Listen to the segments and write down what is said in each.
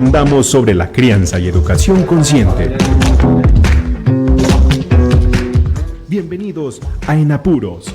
Andamos sobre la crianza y educación consciente. Bienvenidos a En Apuros.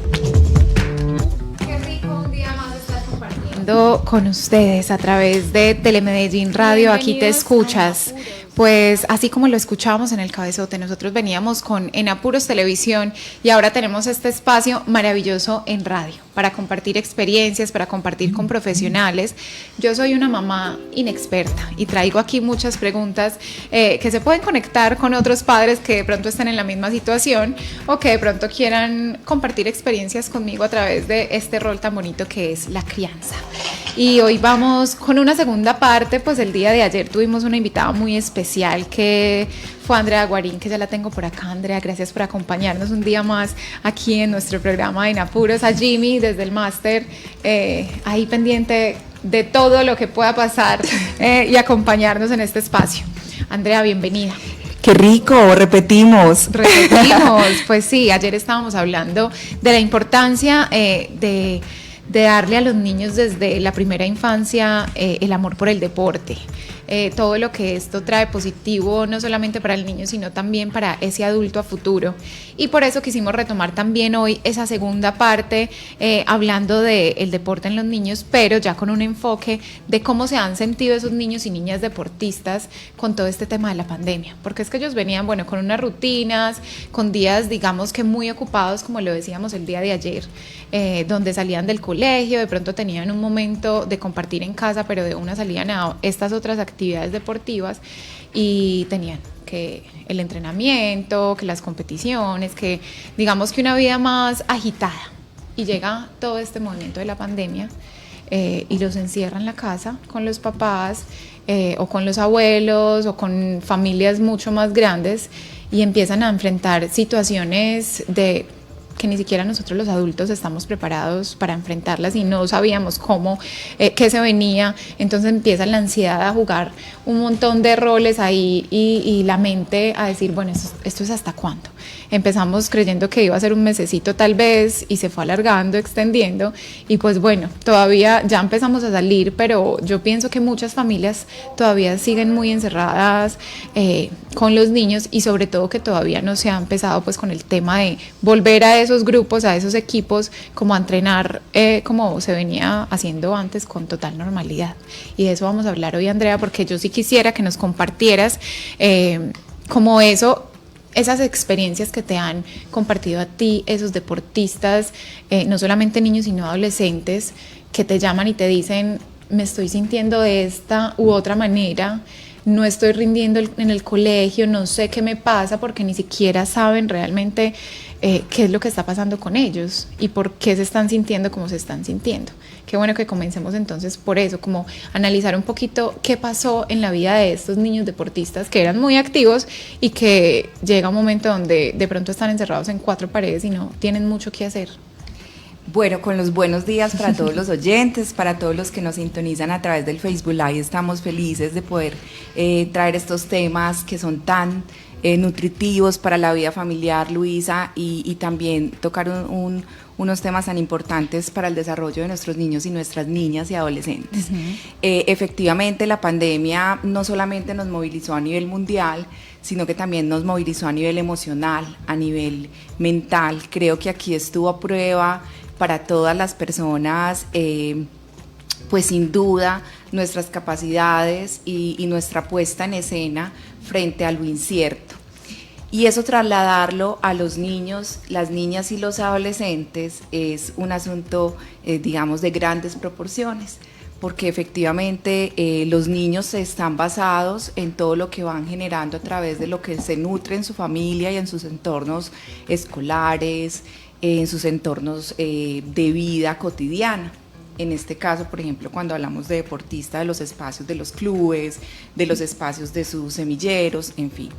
Qué rico un día más estar compartiendo con ustedes a través de Telemedellín Radio. Aquí te escuchas. Pues así como lo escuchábamos en el cabezote, nosotros veníamos con En Apuros Televisión y ahora tenemos este espacio maravilloso en radio para compartir experiencias, para compartir con profesionales. Yo soy una mamá inexperta y traigo aquí muchas preguntas que se pueden conectar con otros padres que de pronto estén en la misma situación o que de pronto quieran compartir experiencias conmigo a través de este rol tan bonito que es la crianza. Y hoy vamos con una segunda parte. Pues el día de ayer tuvimos una invitada muy especial que fue Andrea Guarín, que ya la tengo por acá. Andrea, gracias por acompañarnos un día más aquí en nuestro programa En Apuros. A Jimmy desde el máster, ahí pendiente de todo lo que pueda pasar y acompañarnos en este espacio. Andrea, bienvenida. ¡Qué rico! Repetimos. Pues sí, ayer estábamos hablando de la importancia de darle a los niños desde la primera infancia el amor por el deporte. Todo lo que esto trae positivo, no solamente para el niño, sino también para ese adulto a futuro. Y por eso quisimos retomar también hoy esa segunda parte, hablando del deporte en los niños, pero ya con un enfoque de cómo se han sentido esos niños y niñas deportistas con todo este tema de la pandemia. Porque es que ellos venían, bueno, con unas rutinas, con días, digamos que muy ocupados, como lo decíamos el día de ayer, donde salían del colegio, de pronto tenían un momento de compartir en casa, pero de una salían a estas otras actividades deportivas y tenían que el entrenamiento, que las competiciones, que digamos que una vida más agitada, y llega todo este movimiento de la pandemia y los encierra en la casa con los papás o con los abuelos o con familias mucho más grandes y empiezan a enfrentar situaciones que ni siquiera nosotros los adultos estamos preparados para enfrentarlas y no sabíamos cómo, qué se venía. Entonces empieza la ansiedad a jugar un montón de roles ahí y la mente a decir, bueno, esto es hasta cuándo. Empezamos creyendo que iba a ser un mesecito tal vez y se fue alargando, extendiendo y pues bueno, todavía ya empezamos a salir, pero yo pienso que muchas familias todavía siguen muy encerradas con los niños y sobre todo que todavía no se ha empezado pues con el tema de volver a esos grupos, a esos equipos, como a entrenar como se venía haciendo antes con total normalidad. Y de eso vamos a hablar hoy, Andrea, porque yo sí quisiera que nos compartieras como esas experiencias que te han compartido a ti, esos deportistas, no solamente niños sino adolescentes, que te llaman y te dicen, me estoy sintiendo de esta u otra manera, no estoy rindiendo en el colegio, no sé qué me pasa, porque ni siquiera saben realmente qué es lo que está pasando con ellos y por qué se están sintiendo como se están sintiendo. Qué bueno que comencemos entonces por eso, como analizar un poquito qué pasó en la vida de estos niños deportistas que eran muy activos y que llega un momento donde de pronto están encerrados en cuatro paredes y no tienen mucho que hacer. Bueno, con los buenos días para todos los oyentes, para todos los que nos sintonizan a través del Facebook Live. Estamos felices de poder traer estos temas que son tan nutritivos para la vida familiar, Luisa, y también tocar unos temas tan importantes para el desarrollo de nuestros niños y nuestras niñas y adolescentes. Efectivamente, la pandemia no solamente nos movilizó a nivel mundial, sino que también nos movilizó a nivel emocional, a nivel mental. Creo que aquí estuvo a prueba para todas las personas, pues sin duda, nuestras capacidades y nuestra puesta en escena frente a lo incierto. Y eso trasladarlo a los niños, las niñas y los adolescentes es un asunto, digamos, de grandes proporciones, porque efectivamente los niños están basados en todo lo que van generando a través de lo que se nutre en su familia y en sus entornos escolares, en sus entornos de vida cotidiana. En este caso, por ejemplo, cuando hablamos de deportistas, de los espacios de los clubes, de los espacios de sus semilleros, en fin.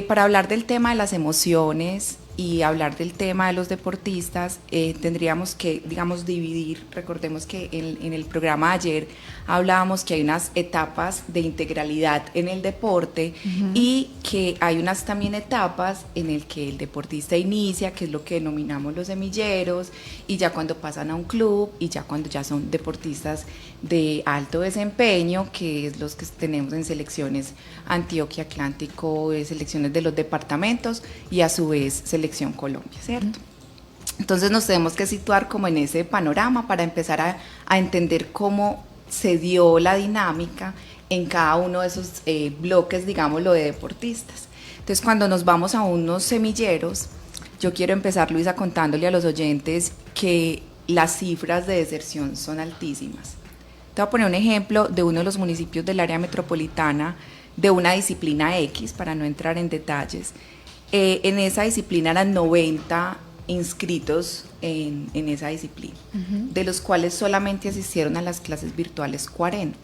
Para hablar del tema de las emociones, y hablar del tema de los deportistas, tendríamos que, digamos, dividir. Recordemos que en el programa de ayer hablábamos que hay unas etapas de integralidad en el deporte y que hay unas también etapas en el que el deportista inicia, que es lo que denominamos los semilleros, y ya cuando pasan a un club, y ya cuando ya son deportistas de alto desempeño, que es los que tenemos en selecciones Antioquia, Atlántico, selecciones de los departamentos y a su vez Selección Colombia, ¿cierto? Entonces nos tenemos que situar como en ese panorama para empezar a entender cómo se dio la dinámica en cada uno de esos bloques, digámoslo, de deportistas. Entonces cuando nos vamos a unos semilleros, yo quiero empezar, Luisa, contándole a los oyentes que las cifras de deserción son altísimas. Te voy a poner un ejemplo de uno de los municipios del área metropolitana de una disciplina X, para no entrar en detalles. En esa disciplina eran 90 inscritos en esa disciplina, de los cuales solamente asistieron a las clases virtuales 40.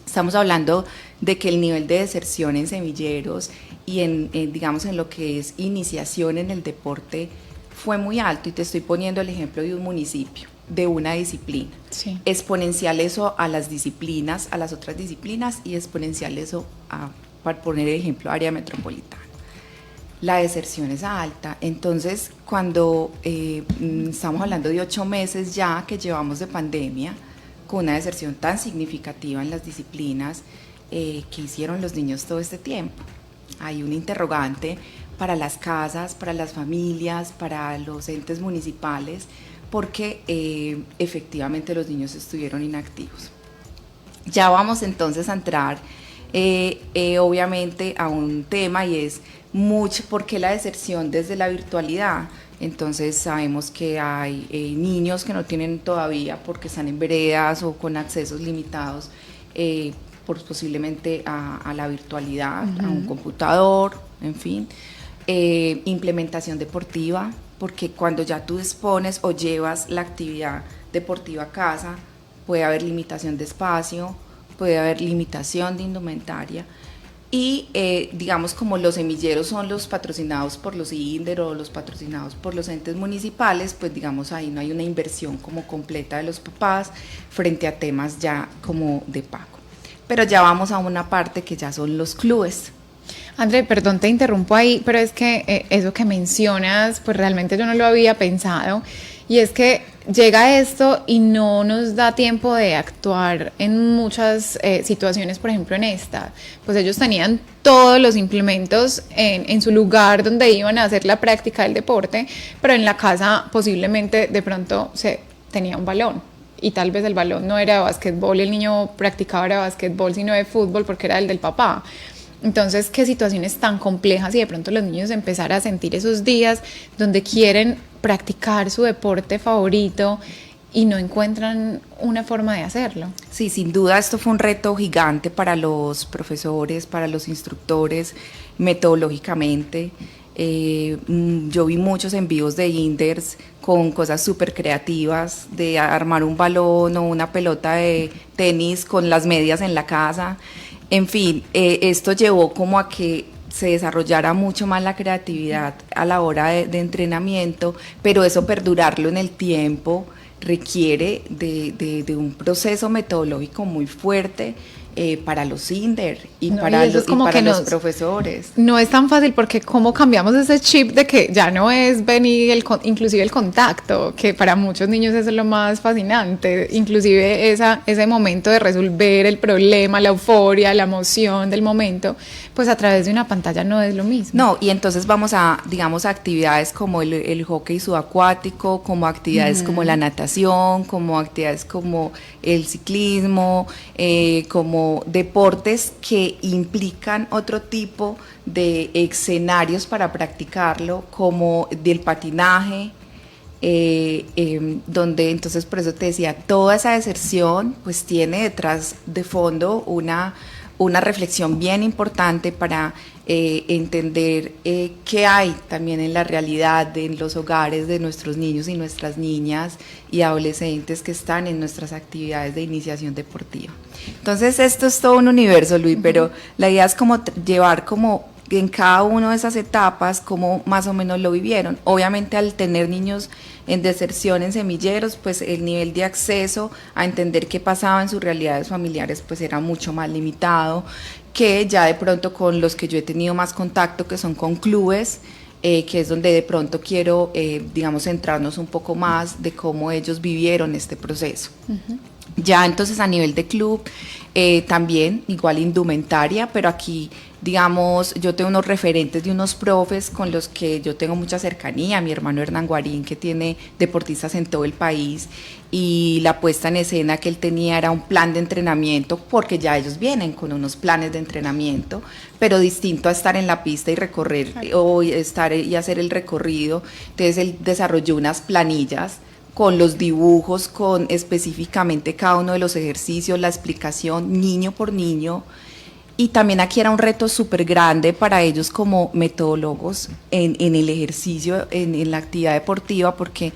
Estamos hablando de que el nivel de deserción en semilleros y digamos en lo que es iniciación en el deporte fue muy alto, y te estoy poniendo el ejemplo de un municipio, de una disciplina. Sí. Exponencial eso a las disciplinas, a las otras disciplinas, y exponencial eso para poner el ejemplo, área metropolitana. La deserción es alta. Entonces, cuando estamos hablando de 8 meses ya que llevamos de pandemia, con una deserción tan significativa en las disciplinas, ¿qué hicieron los niños todo este tiempo? Hay un interrogante para las casas, para las familias, para los entes municipales, porque efectivamente los niños estuvieron inactivos. Ya vamos entonces a entrar obviamente a un tema, y es ¿por qué la deserción desde la virtualidad? Entonces sabemos que hay niños que no tienen todavía, porque están en veredas o con accesos limitados, posiblemente a la virtualidad, a un computador, en fin. Implementación deportiva, porque cuando ya tú dispones o llevas la actividad deportiva a casa, puede haber limitación de espacio, puede haber limitación de indumentaria, y digamos, como los semilleros son los patrocinados por los INDER o los patrocinados por los entes municipales, pues digamos ahí no hay una inversión como completa de los papás frente a temas ya como de pago. Pero ya vamos a una parte que ya son los clubes. André, perdón, te interrumpo ahí, pero es que eso que mencionas, pues realmente yo no lo había pensado, y es que llega esto y no nos da tiempo de actuar en muchas situaciones. Por ejemplo, en esta, pues ellos tenían todos los implementos en su lugar donde iban a hacer la práctica del deporte, pero en la casa posiblemente de pronto se tenía un balón, y tal vez el balón no era de básquetbol y el niño practicaba de básquetbol, sino de fútbol porque era el del papá. Entonces, qué situaciones tan complejas, y de pronto los niños empezar a sentir esos días donde quieren practicar su deporte favorito y no encuentran una forma de hacerlo. Sí, sin duda esto fue un reto gigante para los profesores, para los instructores, metodológicamente. Yo vi muchos envíos de INDERs con cosas súper creativas, de armar un balón o una pelota de tenis con las medias en la casa. En fin, esto llevó como a que se desarrollara mucho más la creatividad a la hora de entrenamiento, pero eso, perdurarlo en el tiempo, requiere de un proceso metodológico muy fuerte para los INDER y para los profesores. No es tan fácil, porque cómo cambiamos ese chip de que ya no es venir inclusive el contacto, que para muchos niños eso es lo más fascinante, inclusive ese momento de resolver el problema, la euforia, la emoción del momento, pues a través de una pantalla no es lo mismo. No, y entonces vamos a, digamos, a actividades como el hockey subacuático, como actividades como la natación, como actividades como el ciclismo, como deportes que implican otro tipo de escenarios para practicarlo, como del patinaje, donde entonces, por eso te decía, toda esa deserción pues tiene detrás de fondo una reflexión bien importante para entender qué hay también en la realidad, en los hogares de nuestros niños y nuestras niñas y adolescentes que están en nuestras actividades de iniciación deportiva. Entonces esto es todo un universo, Luis, pero la idea es como llevar como en cada una de esas etapas cómo más o menos lo vivieron. Obviamente al tener niños en deserción en semilleros, pues el nivel de acceso a entender qué pasaba en sus realidades familiares pues era mucho más limitado que ya de pronto con los que yo he tenido más contacto, que son con clubes, que es donde de pronto quiero, digamos, centrarnos un poco más de cómo ellos vivieron este proceso. Uh-huh. Ya entonces a nivel de club, también igual indumentaria, pero aquí, digamos, yo tengo unos referentes de unos profes con los que yo tengo mucha cercanía, mi hermano Hernán Guarín, que tiene deportistas en todo el país, y la puesta en escena que él tenía era un plan de entrenamiento, porque ya ellos vienen con unos planes de entrenamiento, pero distinto a estar en la pista y recorrer, o estar y hacer el recorrido. Entonces él desarrolló unas planillas con los dibujos, con específicamente cada uno de los ejercicios, la explicación niño por niño. Y también aquí era un reto súper grande para ellos como metodólogos en el ejercicio, en la actividad deportiva, porque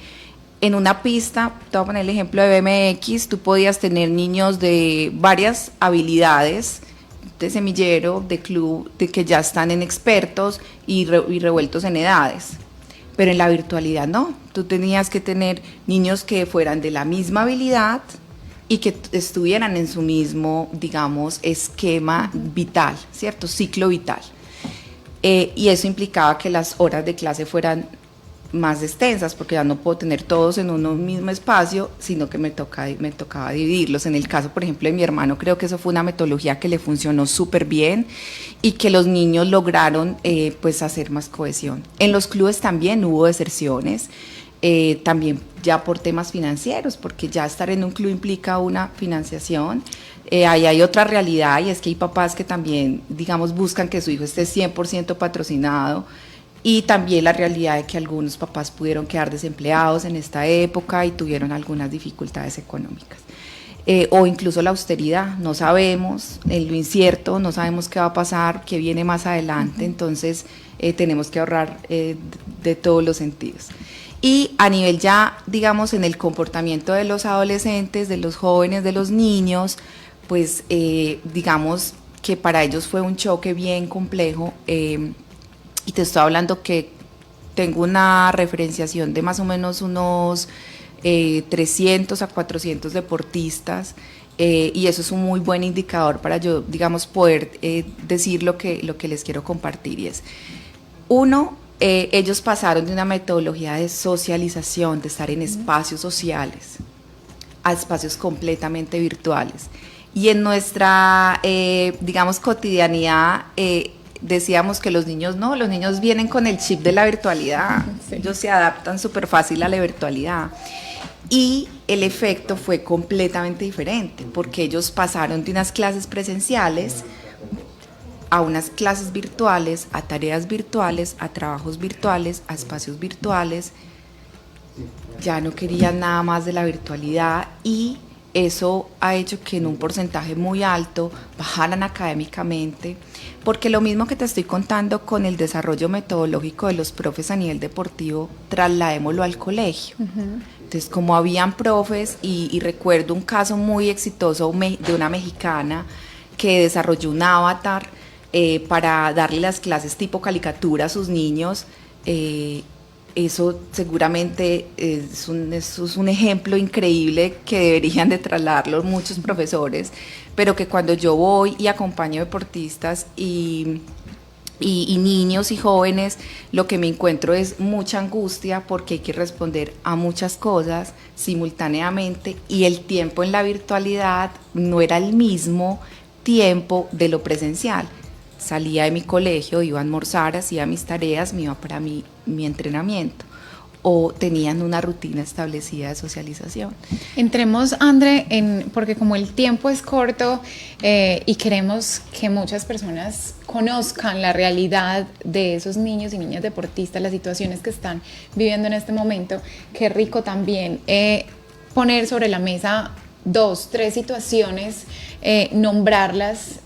en una pista, te voy a poner el ejemplo de BMX, tú podías tener niños de varias habilidades, de semillero, de club, de que ya están en expertos y revueltos en edades. Pero en la virtualidad no, tú tenías que tener niños que fueran de la misma habilidad y que estuvieran en su mismo, digamos, esquema vital, ¿cierto? Ciclo vital. Y eso implicaba que las horas de clase fueran más extensas, porque ya no puedo tener todos en un mismo espacio, sino que me tocaba dividirlos. En el caso, por ejemplo, de mi hermano, creo que eso fue una metodología que le funcionó súper bien y que los niños lograron pues hacer más cohesión. En los clubes también hubo deserciones, también ya por temas financieros, porque ya estar en un club implica una financiación. Ahí hay otra realidad, y es que hay papás que también, digamos, buscan que su hijo esté 100% patrocinado, y también la realidad de que algunos papás pudieron quedar desempleados en esta época y tuvieron algunas dificultades económicas. O incluso la austeridad, no sabemos, en lo incierto, no sabemos qué va a pasar, qué viene más adelante, entonces tenemos que ahorrar de todos los sentidos. Y a nivel ya, digamos, en el comportamiento de los adolescentes, de los jóvenes, de los niños, pues digamos que para ellos fue un choque bien complejo, y te estoy hablando que tengo una referenciación de más o menos unos 300 a 400 deportistas, y eso es un muy buen indicador para yo, digamos, poder decir lo que les quiero compartir. Y es, uno, ellos pasaron de una metodología de socialización, de estar en espacios sociales, a espacios completamente virtuales. Y en nuestra, digamos, cotidianidad, decíamos que los niños no, los niños vienen con el chip de la virtualidad, sí. Ellos se adaptan súper fácil a la virtualidad. Y el efecto fue completamente diferente, porque ellos pasaron de unas clases presenciales a unas clases virtuales, a tareas virtuales, a trabajos virtuales, a espacios virtuales. Ya no querían nada más de la virtualidad, y eso ha hecho que en un porcentaje muy alto bajaran académicamente, porque lo mismo que te estoy contando con el desarrollo metodológico de los profes a nivel deportivo, trasladémoslo al colegio. Uh-huh. Entonces, como habían profes, y recuerdo un caso muy exitoso de una mexicana que desarrolló un avatar para darle las clases tipo caricatura a sus niños. Eso seguramente es un ejemplo increíble que deberían de trasladarlo muchos profesores, pero que cuando yo voy y acompaño deportistas y niños y jóvenes, lo que me encuentro es mucha angustia, porque hay que responder a muchas cosas simultáneamente, y el tiempo en la virtualidad no era el mismo tiempo de lo presencial. Salía de mi colegio, iba a almorzar, hacía mis tareas, me iba para mi entrenamiento, o tenían una rutina establecida de socialización. Entremos, André, porque como el tiempo es corto y queremos que muchas personas conozcan la realidad de esos niños y niñas deportistas, las situaciones que están viviendo en este momento, qué rico también poner sobre la mesa 2, 3 situaciones, nombrarlas,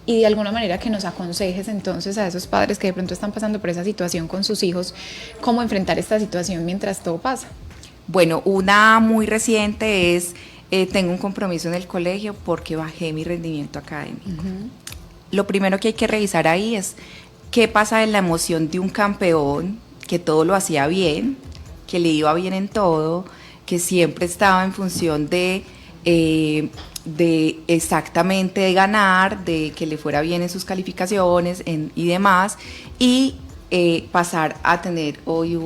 y de alguna manera que nos aconsejes entonces a esos padres que de pronto están pasando por esa situación con sus hijos, cómo enfrentar esta situación mientras todo pasa. Bueno, una muy reciente es, tengo un compromiso en el colegio porque bajé mi rendimiento académico. Uh-huh. Lo primero que hay que revisar ahí es ¿Qué pasa en la emoción de un campeón que todo lo hacía bien, que le iba bien en todo, que siempre estaba en función de exactamente de ganar, de que le fuera bien en sus calificaciones y demás, y pasar a tener hoy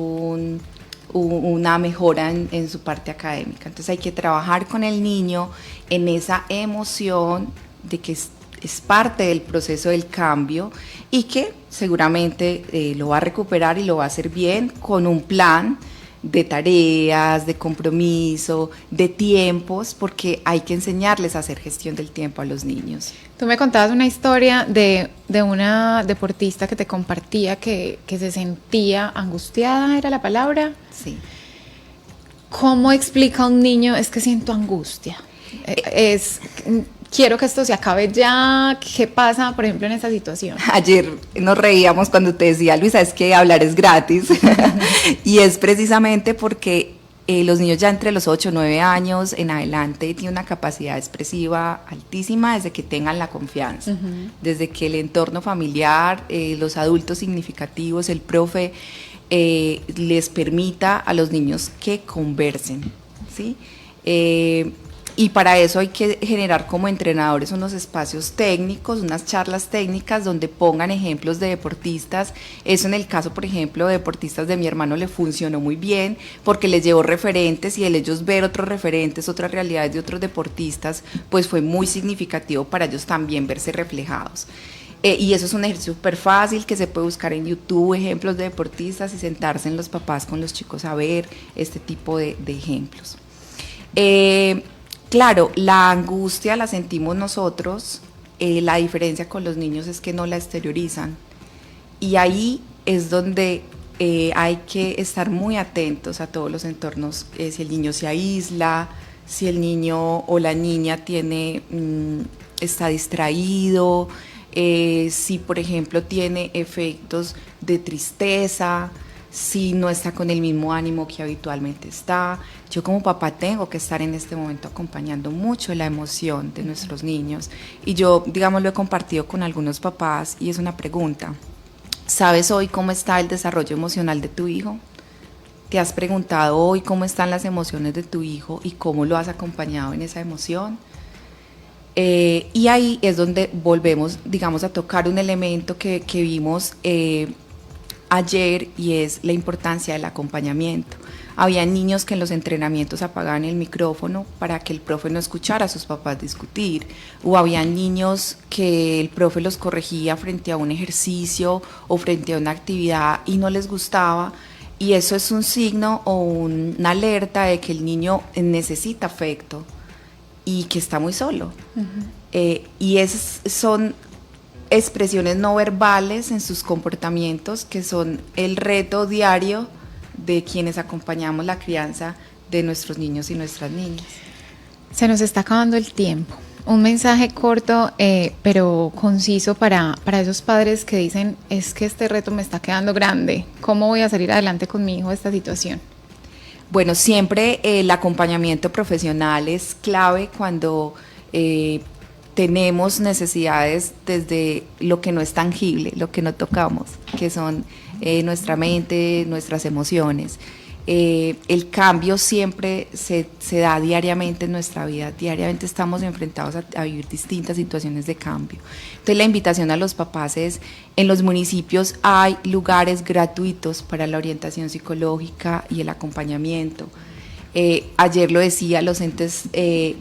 una mejora en su parte académica? Entonces hay que trabajar con el niño en esa emoción de que es parte del proceso del cambio y que seguramente lo va a recuperar y lo va a hacer bien con un plan de tareas, de compromiso, de tiempos, porque hay que enseñarles a hacer gestión del tiempo a los niños. Tú me contabas una historia de una deportista que te compartía que se sentía angustiada, ¿era la palabra? Sí. ¿Cómo explica a un niño es que siento angustia? Quiero que esto se acabe ya. ¿Qué pasa, por ejemplo, en esta situación? Ayer nos reíamos cuando te decía, Luisa, es que hablar es gratis. Y es precisamente porque los niños ya entre los 8 o 9 años en adelante tienen una capacidad expresiva altísima desde que tengan la confianza, desde que el entorno familiar, los adultos significativos, el profe, les permita a los niños que conversen, ¿sí? Y para eso hay que generar como entrenadores unos espacios técnicos, unas charlas técnicas donde pongan ejemplos de deportistas. Eso en el caso, por ejemplo, de deportistas de mi hermano le funcionó muy bien porque les llevó referentes y el ellos ver otros referentes, otras realidades de otros deportistas, pues fue muy significativo para ellos también verse reflejados. Y eso es un ejercicio súper fácil que se puede buscar en YouTube, ejemplos de deportistas y sentarse en los papás con los chicos a ver este tipo de ejemplos. Claro, la angustia la sentimos nosotros, la diferencia con los niños es que no la exteriorizan y ahí es donde hay que estar muy atentos a todos los entornos, si el niño se aísla, si el niño o la niña está distraído, si por ejemplo tiene efectos de tristeza, si no está con el mismo ánimo que habitualmente está. Yo como papá tengo que estar en este momento acompañando mucho la emoción de nuestros niños y yo, digamos, lo he compartido con algunos papás y es una pregunta: ¿sabes hoy cómo está el desarrollo emocional de tu hijo? ¿Te has preguntado hoy cómo están las emociones de tu hijo y cómo lo has acompañado en esa emoción? Y ahí es donde volvemos, digamos, a tocar un elemento que vimos ayer y es la importancia del acompañamiento. Había niños que en los entrenamientos apagaban el micrófono para que el profe no escuchara a sus papás discutir, o había niños que el profe los corregía frente a un ejercicio o frente a una actividad y no les gustaba, y eso es un signo o una alerta de que el niño necesita afecto y que está muy solo. Y esas son expresiones no verbales en sus comportamientos que son el reto diario de quienes acompañamos la crianza de nuestros niños y nuestras niñas. Se nos está acabando el tiempo. Un mensaje corto, pero conciso para esos padres que dicen, es que este reto me está quedando grande. ¿Cómo voy a salir adelante con mi hijo de esta situación? Bueno, siempre el acompañamiento profesional es clave cuando tenemos necesidades desde lo que no es tangible, lo que no tocamos, que son nuestra mente, nuestras emociones. El cambio siempre se da diariamente en nuestra vida, diariamente estamos enfrentados a vivir distintas situaciones de cambio. Entonces la invitación a los papás es, en los municipios hay lugares gratuitos para la orientación psicológica y el acompañamiento. Ayer lo decía, los entes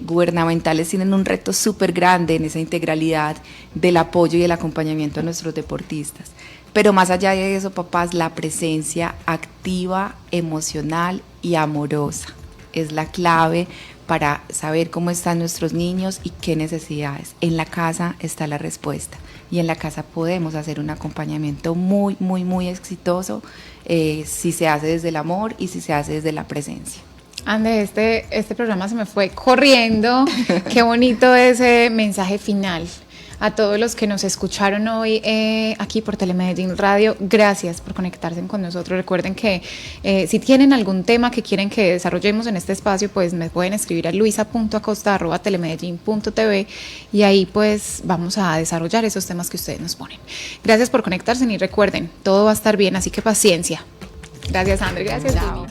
gubernamentales tienen un reto súper grande en esa integralidad del apoyo y el acompañamiento a nuestros deportistas. Pero más allá de eso, papás, la presencia activa, emocional y amorosa es la clave para saber cómo están nuestros niños y qué necesidades. En la casa está la respuesta y en la casa podemos hacer un acompañamiento muy, muy, muy exitoso si se hace desde el amor y si se hace desde la presencia. Ande, este programa se me fue corriendo. Qué bonito ese mensaje final. A todos los que nos escucharon hoy aquí por Telemedellín Radio, gracias por conectarse con nosotros. Recuerden que si tienen algún tema que quieren que desarrollemos en este espacio, pues me pueden escribir a luisa.acosta@telemedellin.tv y ahí pues vamos a desarrollar esos temas que ustedes nos ponen. Gracias por conectarse y recuerden, todo va a estar bien, así que paciencia. Gracias, André. Gracias, Jimmy.